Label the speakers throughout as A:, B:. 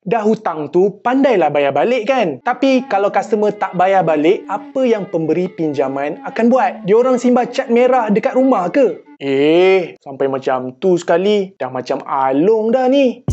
A: Dah hutang tu, pandailah bayar balik kan? Tapi kalau customer tak bayar balik, apa yang pemberi pinjaman akan buat? Diorang simbah cat merah dekat rumah ke? Sampai macam tu sekali. Dah macam Along dah ni.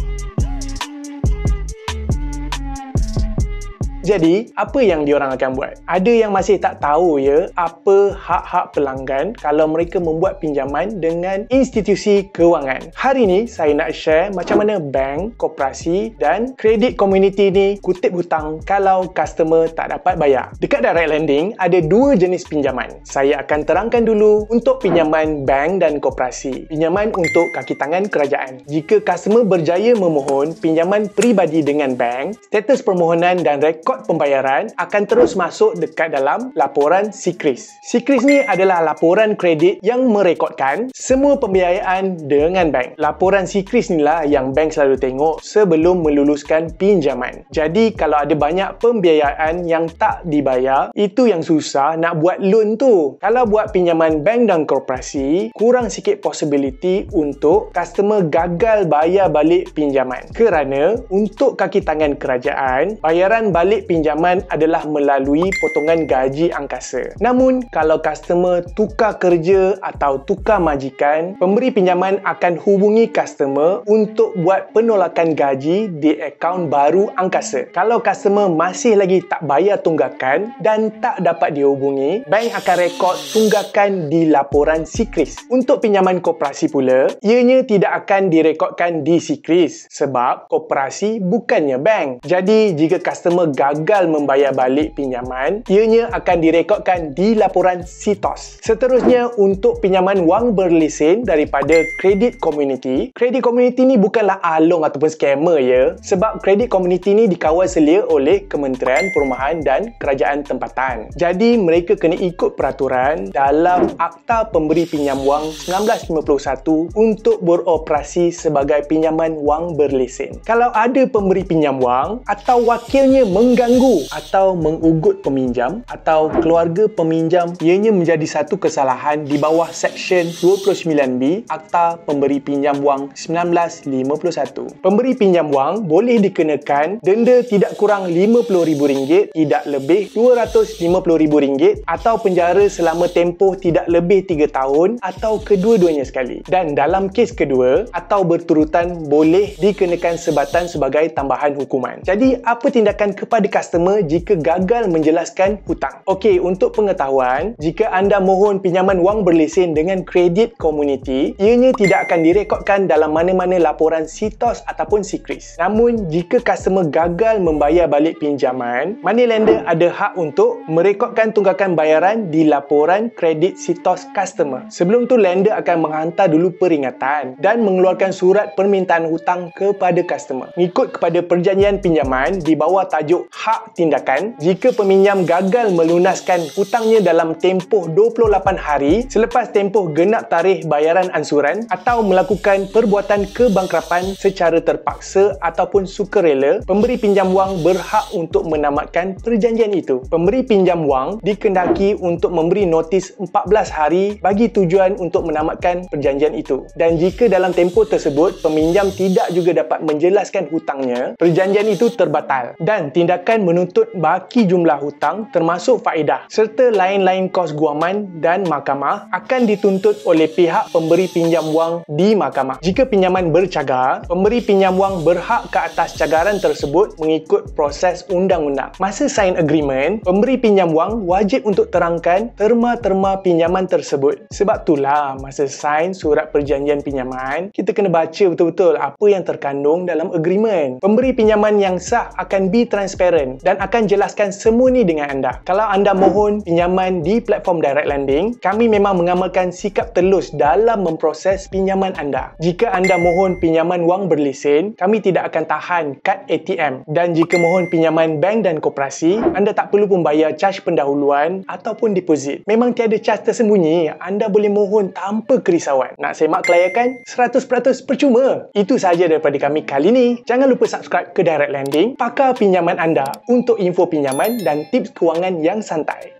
A: Jadi, apa yang diorang akan buat? Ada yang masih tak tahu apa hak-hak pelanggan kalau mereka membuat pinjaman dengan institusi kewangan. Hari ni, saya nak share macam mana bank, koperasi dan kredit komuniti ni kutip hutang kalau customer tak dapat bayar. Dekat Direct Lending, ada dua jenis pinjaman. Saya akan terangkan dulu untuk pinjaman bank dan koperasi. Pinjaman untuk kaki tangan kerajaan. Jika customer berjaya memohon pinjaman peribadi dengan bank, status permohonan dan rekod pembayaran akan terus masuk dekat dalam laporan SIKRIS. SIKRIS ni adalah laporan kredit yang merekodkan semua pembiayaan dengan bank. Laporan SIKRIS ni lah yang bank selalu tengok sebelum meluluskan pinjaman. Jadi kalau ada banyak pembiayaan yang tak dibayar, itu yang susah nak buat loan tu. Kalau buat pinjaman bank dan korporasi, kurang sikit possibility untuk customer gagal bayar balik pinjaman. Kerana untuk kaki tangan kerajaan, bayaran balik pinjaman adalah melalui potongan gaji angkasa. Namun, kalau customer tukar kerja atau tukar majikan, pemberi pinjaman akan hubungi customer untuk buat penolakan gaji di akaun baru angkasa. Kalau customer masih lagi tak bayar tunggakan dan tak dapat dihubungi, bank akan rekod tunggakan di laporan SIKRIS. Untuk pinjaman koperasi pula, ianya tidak akan direkodkan di SIKRIS sebab koperasi bukannya bank. Jadi, jika customer gagal membayar balik pinjaman, ianya akan direkodkan di laporan SITOS. Seterusnya, untuk pinjaman wang berlesen daripada kredit komuniti. Kredit komuniti ni bukanlah Along ataupun scammer sebab kredit komuniti ni dikawal selia oleh Kementerian Perumahan dan Kerajaan Tempatan. Jadi, mereka kena ikut peraturan dalam Akta Pemberi Pinjam Wang 1951 untuk beroperasi sebagai pinjaman wang berlesen. Kalau ada pemberi pinjam wang atau wakilnya mengganggu atau mengugut peminjam atau keluarga peminjam, ianya menjadi satu kesalahan di bawah Seksyen 29B Akta Pemberi Pinjam Wang 1951. Pemberi pinjam wang boleh dikenakan denda tidak kurang RM50,000, tidak lebih RM250,000 atau penjara selama tempoh tidak lebih 3 tahun atau kedua-duanya sekali. Dan dalam kes kedua atau berturutan boleh dikenakan sebatan sebagai tambahan hukuman. Jadi, apa tindakan kepada customer jika gagal menjelaskan hutang? Okey, untuk pengetahuan, jika anda mohon pinjaman wang berlesen dengan kredit komuniti, ianya tidak akan direkodkan dalam mana-mana laporan SITOS ataupun SIKRIS. Namun, jika customer gagal membayar balik pinjaman, money lender ada hak untuk merekodkan tunggakan bayaran di laporan kredit SITOS customer. Sebelum tu, lender akan menghantar dulu peringatan dan mengeluarkan surat permintaan hutang kepada customer. Mengikut kepada perjanjian pinjaman di bawah tajuk hak tindakan, jika peminjam gagal melunaskan hutangnya dalam tempoh 28 hari selepas tempoh genap tarikh bayaran ansuran atau melakukan perbuatan kebangkrapan secara terpaksa ataupun sukarela, pemberi pinjam wang berhak untuk menamatkan perjanjian itu. Pemberi pinjam wang dikehendaki untuk memberi notis 14 hari bagi tujuan untuk menamatkan perjanjian itu. Dan jika dalam tempoh tersebut peminjam tidak juga dapat menjelaskan hutangnya, perjanjian itu terbatal dan tindakan menuntut baki jumlah hutang termasuk faedah serta lain-lain kos guaman dan mahkamah akan dituntut oleh pihak pemberi pinjam wang di mahkamah. Jika pinjaman bercagar, pemberi pinjam wang berhak ke atas cagaran tersebut mengikut proses undang-undang. Masa sign agreement, pemberi pinjam wang wajib untuk terangkan terma-terma pinjaman tersebut. Sebab itulah masa sign surat perjanjian pinjaman, kita kena baca betul-betul apa yang terkandung dalam agreement. Pemberi pinjaman yang sah akan be transparent dan akan jelaskan semua ni dengan anda. Kalau anda mohon pinjaman di platform Direct Lending, kami memang mengamalkan sikap telus dalam memproses pinjaman anda. Jika anda mohon pinjaman wang berlesen, kami tidak akan tahan kad ATM. Dan jika mohon pinjaman bank dan koperasi, anda tak perlu pun bayar caj pendahuluan ataupun deposit. Memang tiada caj tersembunyi, anda boleh mohon tanpa kerisauan. Nak semak kelayakan? 100% percuma. Itu sahaja daripada kami kali ni. Jangan lupa subscribe ke Direct Lending, pakar pinjaman anda untuk info pinjaman dan tips kewangan yang santai.